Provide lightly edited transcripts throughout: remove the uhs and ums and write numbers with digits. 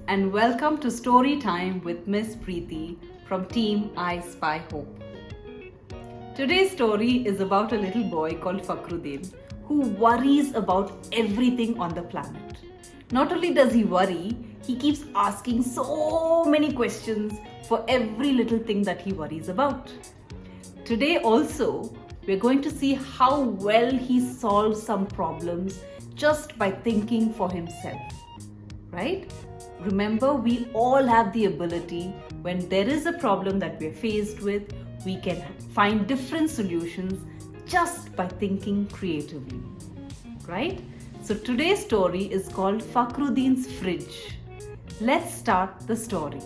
and welcome to Story Time with Miss Preethi from Team I Spy Hope. Today's story is about a little boy called Fakruddin who worries about everything on the planet. Not only does he worry, he keeps asking so many questions for every little thing that he worries about. Today also, we're going to see how well he solves some problems just by thinking for himself. Right? Remember, we all have the ability when there is a problem that we're faced with, we can find different solutions just by thinking creatively. Right? So today's story is called Fakruddin's Fridge. Let's start the story.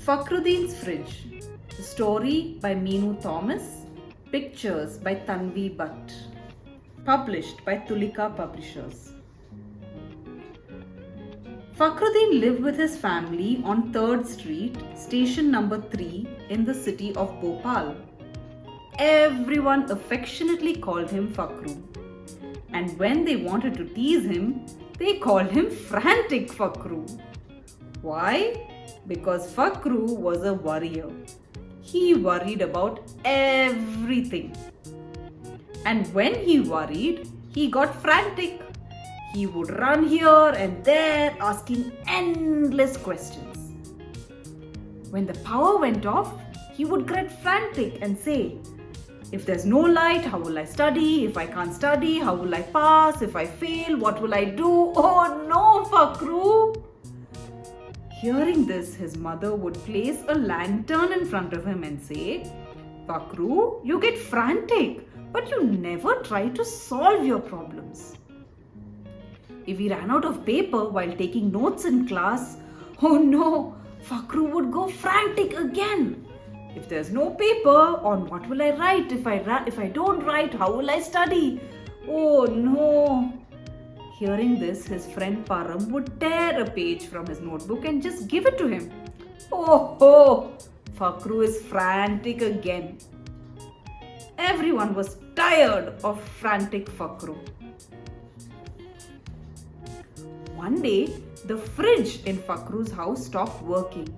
Fakruddin's Fridge. The story by Meenu Thomas. Pictures by Tanvi Bhatt. Published by Tulika Publishers. Fakruddin lived with his family on 3rd Street, station number 3 in the city of Bhopal. Everyone affectionately called him Fakru. And when they wanted to tease him, they called him Frantic Fakru. Why? Because Fakru was a worrier. He worried about everything. And when he worried, he got frantic. He would run here and there asking endless questions. When the power went off, he would get frantic and say, if there's no light, how will I study? If I can't study, how will I pass? If I fail, what will I do? Oh no, Fakru! Hearing this, his mother would place a lantern in front of him and say, Fakru, you get frantic, but you never try to solve your problems. If he ran out of paper while taking notes in class, oh no, Fakru would go frantic again. If there's no paper, on what will I write? If I don't write, how will I study? Oh no. Hearing this, his friend Param would tear a page from his notebook and just give it to him. Oh, Fakru is frantic again. Everyone was tired of frantic Fakru. One day, the fridge in Fakru's house stopped working.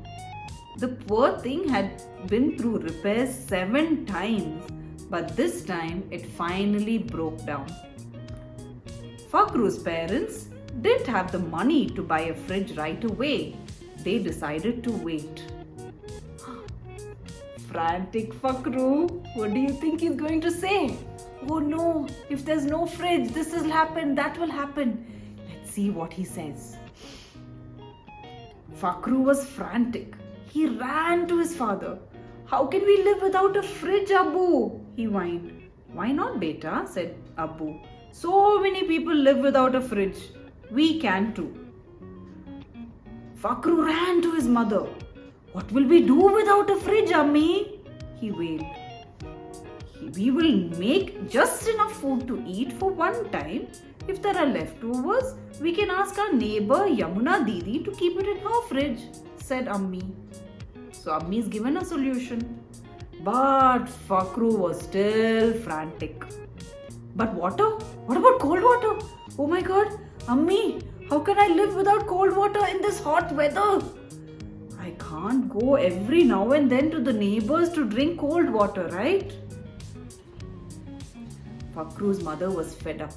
The poor thing had been through repairs 7 times, but this time it finally broke down. Fakru's parents didn't have the money to buy a fridge right away. They decided to wait. Frantic Fakru, what do you think he's going to say? Oh no, if there's no fridge, this will happen, that will happen. Let's see what he says. Fakru was frantic. He ran to his father. How can we live without a fridge, Abu? He whined. Why not, beta? Said Abu. So many people live without a fridge. We can too. Fakru ran to his mother. What will we do without a fridge, Ammi? He wailed. We will make just enough food to eat for one time. If there are leftovers, we can ask our neighbor Yamuna Didi to keep it in her fridge, said Ammi. So Ammi's given a solution. But Fakru was still frantic. But water? What about cold water? Oh my god, Ammi, how can I live without cold water in this hot weather? I can't go every now and then to the neighbors to drink cold water, right? Fakru's mother was fed up.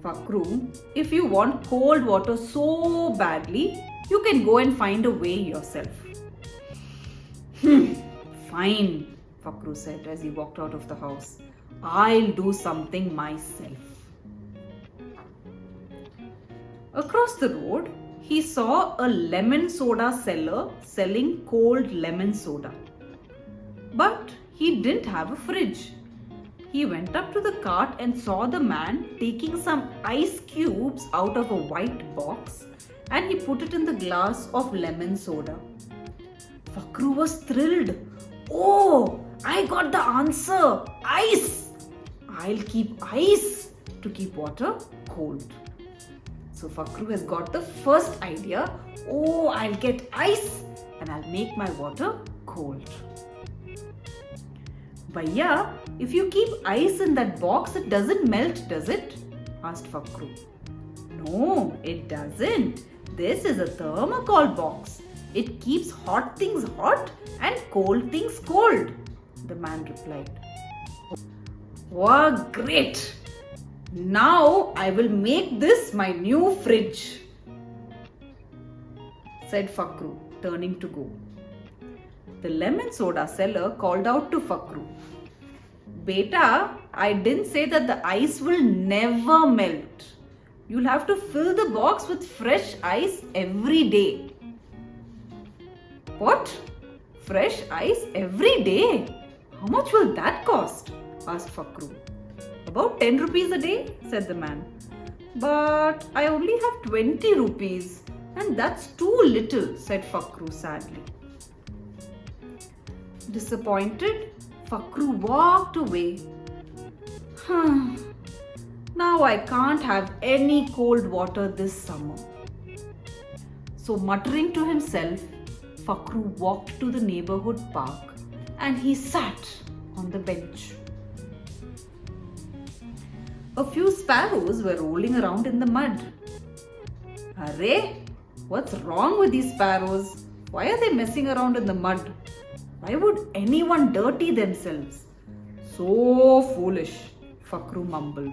Fakru, if you want cold water so badly, you can go and find a way yourself. Fine, Fakru said as he walked out of the house. I'll do something myself. Across the road, he saw a lemon soda seller selling cold lemon soda. But he didn't have a fridge. He went up to the cart and saw the man taking some ice cubes out of a white box and he put it in the glass of lemon soda. Fakru was thrilled. Oh, I got the answer. Ice. I'll keep ice to keep water cold. So Fakru has got the first idea. Oh, I'll get ice and I'll make my water cold. Bhaiya, if you keep ice in that box, it doesn't melt, does it? Asked Fakru. No, it doesn't. This is a thermocol box. It keeps hot things hot and cold things cold, the man replied. Wow, great! Now I will make this my new fridge, said Fakru, turning to go. The lemon soda seller called out to Fakru, Beta, I didn't say that the ice will never melt. You'll have to fill the box with fresh ice every day. What? Fresh ice every day? How much will that cost? Asked Fakru. About 10 rupees a day, said the man. But I only have 20 rupees and that's too little, said Fakru sadly. Disappointed, Fakru walked away. Now I can't have any cold water this summer. So muttering to himself, Fakru walked to the neighborhood park and he sat on the bench. A few sparrows were rolling around in the mud. Arre, what's wrong with these sparrows? Why are they messing around in the mud? Why would anyone dirty themselves? So foolish, Fakru mumbled.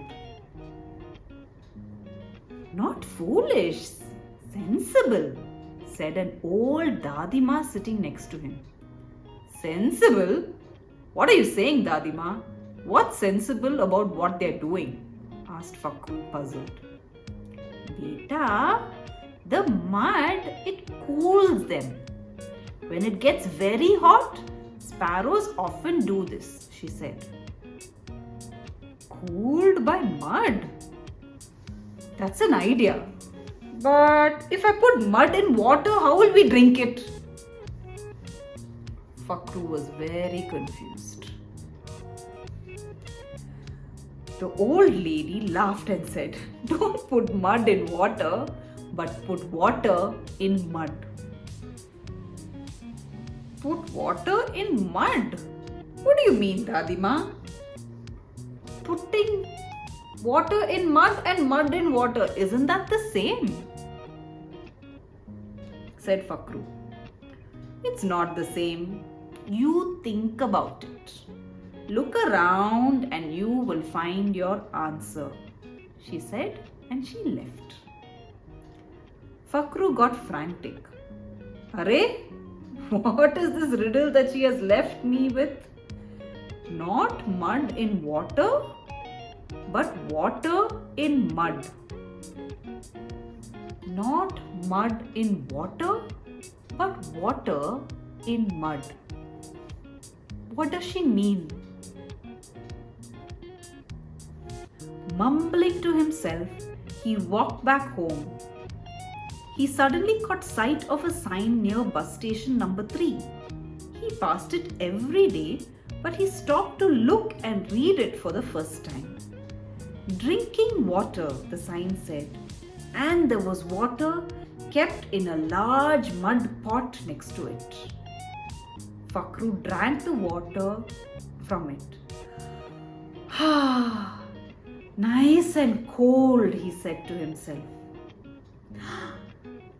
Not foolish, sensible, said an old Dadima sitting next to him. Sensible? What are you saying, Dadima? What's sensible about what they're doing? Asked Fakru, puzzled. Beta, the mud, it cools them. When it gets very hot, sparrows often do this, she said. Cooled by mud? That's an idea. But if I put mud in water, how will we drink it? Fakru was very confused. The old lady laughed and said, Don't put mud in water, but put water in mud. Put water in mud? What do you mean, Dadima? Putting water in mud and mud in water, isn't that the same? Said Fakru. It's not the same. You think about it. Look around and you will find your answer, she said, and she left. Fakru got frantic. Arre, what is this riddle that she has left me with? Not mud in water, but water in mud. Not mud in water, but water in mud. What does she mean? Mumbling to himself, he walked back home. He suddenly caught sight of a sign near bus station number 3. He passed it every day, but he stopped to look and read it for the first time. Drinking water, the sign said, and there was water kept in a large mud pot next to it. Fakru drank the water from it. Nice and cold, he said to himself.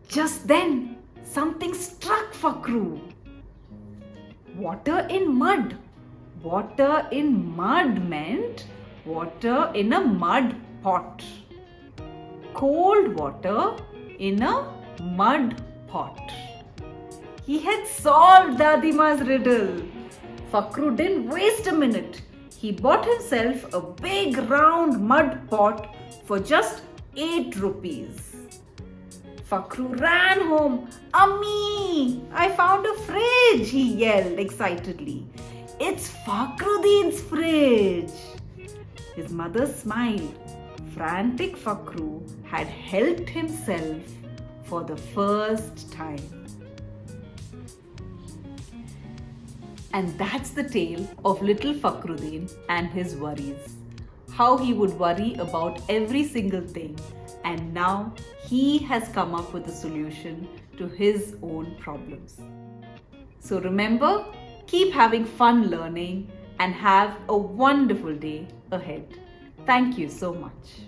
Just then, something struck Fakru. Water in mud. Water in mud meant water in a mud pot. Cold water in a mud pot. He had solved Dadima's riddle. Fakru didn't waste a minute. He bought himself a big round mud pot for just 8 rupees. Fakru ran home. Ammi! I found a fridge, he yelled excitedly. It's Fakruddin's fridge. His mother smiled. Frantic Fakru had helped himself for the first time. And that's the tale of little Fakruddin and his worries. How he would worry about every single thing, and now he has come up with a solution to his own problems. So remember, keep having fun learning and have a wonderful day ahead. Thank you so much.